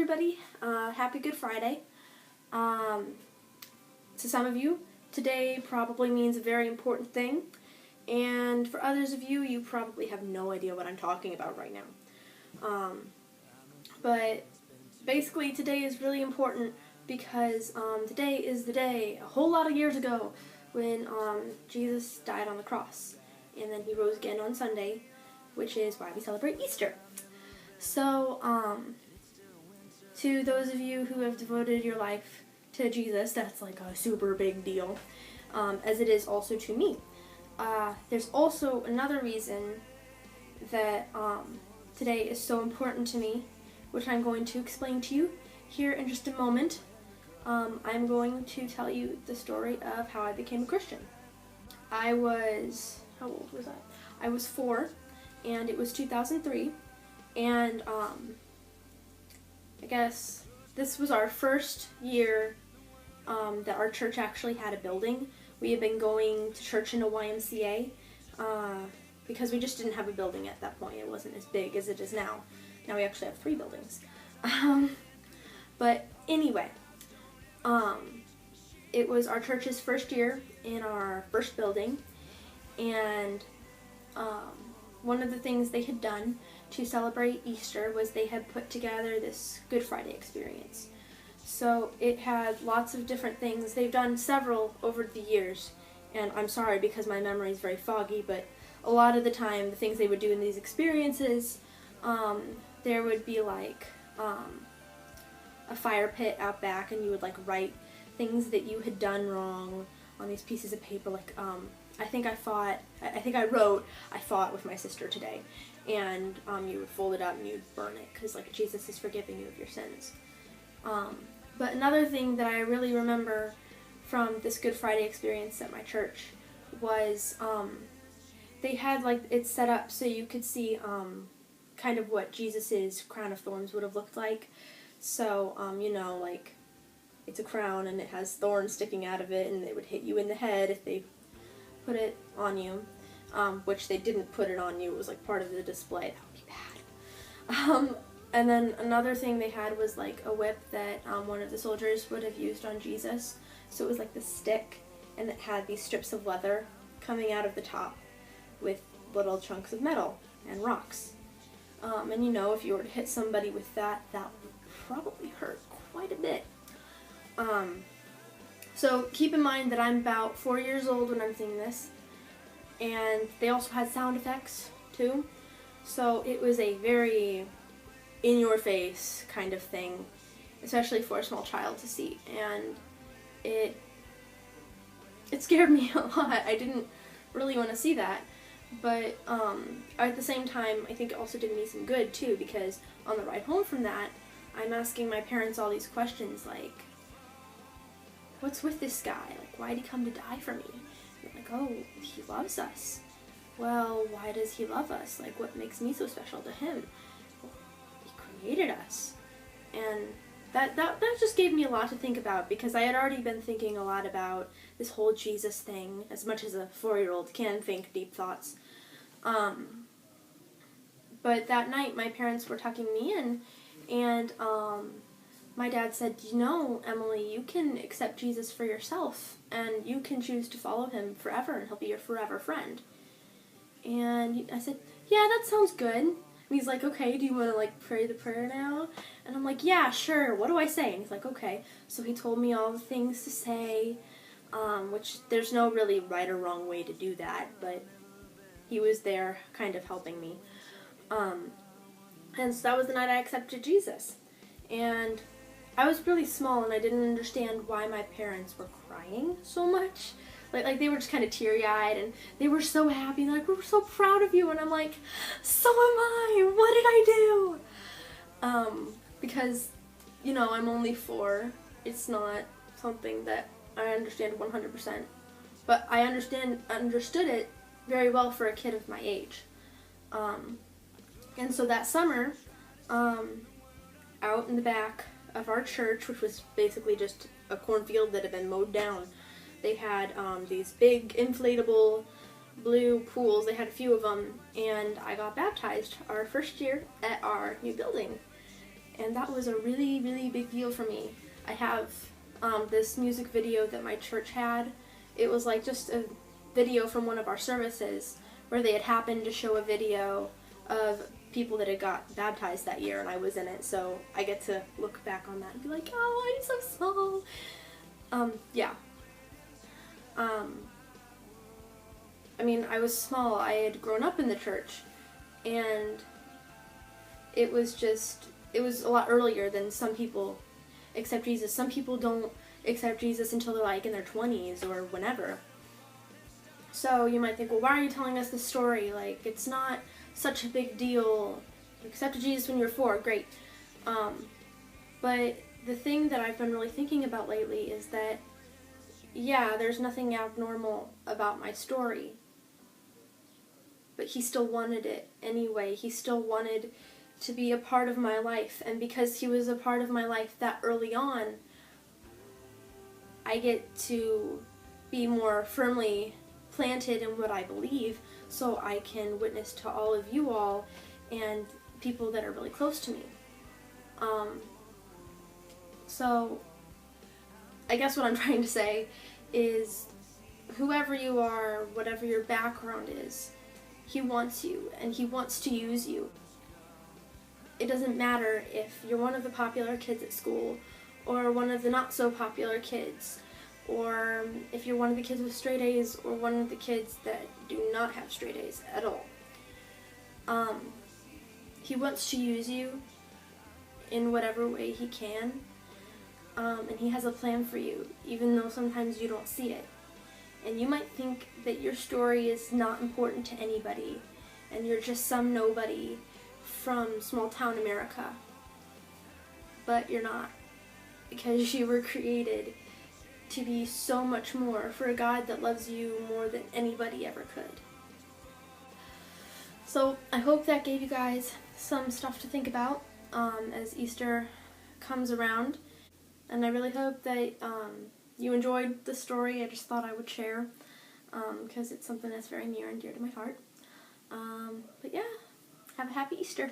everybody. Happy Good Friday. To some of you, today probably means a very important thing, and for others of you, you probably have no idea what I'm talking about right now. But basically, today is really important because today is the day, a whole lot of years ago, when Jesus died on the cross, and then he rose again on Sunday, which is why we celebrate Easter. So, to those of you who have devoted your life to Jesus, that's like a super big deal, as it is also to me. There's also another reason that today is so important to me, which I'm going to explain to you here in just a moment. I'm going to tell you the story of how I became a Christian. How old was I? I was 4, and it was 2003, and I guess this was our first year that our church actually had a building. We had been going to church in a YMCA because we just didn't have a building at that point. It wasn't as big as it is now. Now we actually have 3 buildings. But anyway, it was our church's first year in our first building, and one of the things they had done to celebrate Easter was they had put together this Good Friday experience. So it had lots of different things. They've done several over the years, and I'm sorry because my memory is very foggy, but a lot of the time the things they would do in these experiences, there would be like a fire pit out back, and you would like write things that you had done wrong on these pieces of paper. Like I think I wrote I fought with my sister today, and you would fold it up and you'd burn it because like Jesus is forgiving you of your sins. But another thing that I really remember from this Good Friday experience at my church was they had like it set up so you could see kind of what Jesus's crown of thorns would have looked like. So like it's a crown and it has thorns sticking out of it, and they would hit you in the head if they put it on you, which they didn't put it on you. It was like part of the display. That would be bad. And then another thing they had was like a whip that one of the soldiers would have used on Jesus. So it was like the stick, and it had these strips of leather coming out of the top with little chunks of metal and rocks. And if you were to hit somebody with that, that would probably hurt quite a bit. So keep in mind that I'm about 4 years old when I'm seeing this, and they also had sound effects too. So it was a very in-your-face kind of thing, especially for a small child to see, and it scared me a lot. I didn't really want to see that, but at the same time, I think it also did me some good too, because on the ride home from that, I'm asking my parents all these questions like, what's with this guy? Like, why did he come to die for me? And like, oh, he loves us. Well, why does he love us? Like, what makes me so special to him? Well, he created us. And that just gave me a lot to think about, because I had already been thinking a lot about this whole Jesus thing, as much as a 4-year-old can think deep thoughts. But that night, my parents were tucking me in, and my dad said, Emily, you can accept Jesus for yourself, and you can choose to follow him forever, and he'll be your forever friend. And I said, yeah, that sounds good. And he's like, okay, do you want to like pray the prayer now? And I'm like, yeah, sure, what do I say? And he's like, okay. So he told me all the things to say, which there's no really right or wrong way to do that, but he was there kind of helping me. And so that was the night I accepted Jesus. And I was really small, and I didn't understand why my parents were crying so much. Like they were just kind of teary-eyed, and they were so happy. They're like, we're so proud of you. And I'm like, so am I. What did I do? Because, I'm only 4. It's not something that I understand 100%. But I understood it very well for a kid of my age. And so that summer, out in the back of our church, which was basically just a cornfield that had been mowed down, they had these big inflatable blue pools. They had a few of them, and I got baptized our first year at our new building. and that was a really, really big deal for me. I have this music video that my church had. It was like just a video from one of our services where they had happened to show a video of people that had got baptized that year, and I was in it, so I get to look back on that and be like, oh, I'm so small. Yeah. I mean, I was small. I had grown up in the church, and it was a lot earlier than some people accept Jesus. Some people don't accept Jesus until they're like in their 20s or whenever. So you might think, well, why are you telling us this story? Like, it's not such a big deal. You accepted Jesus when you were 4, great. But the thing that I've been really thinking about lately is that, yeah, there's nothing abnormal about my story. But he still wanted it anyway. He still wanted to be a part of my life. And because he was a part of my life that early on, I get to be more firmly planted in what I believe, so I can witness to all of you all and people that are really close to me. So I guess what I'm trying to say is, whoever you are, whatever your background is, he wants you and he wants to use you. It doesn't matter if you're one of the popular kids at school or one of the not so popular kids, or if you're one of the kids with straight A's or one of the kids that do not have straight A's at all. He wants to use you in whatever way he can, and he has a plan for you, even though sometimes you don't see it. And you might think that your story is not important to anybody, and you're just some nobody from small town America. But you're not, because you were created to be so much more for a God that loves you more than anybody ever could. So I hope that gave you guys some stuff to think about as Easter comes around. And I really hope that you enjoyed the story. I just thought I would share because it's something that's very near and dear to my heart. But yeah, have a happy Easter.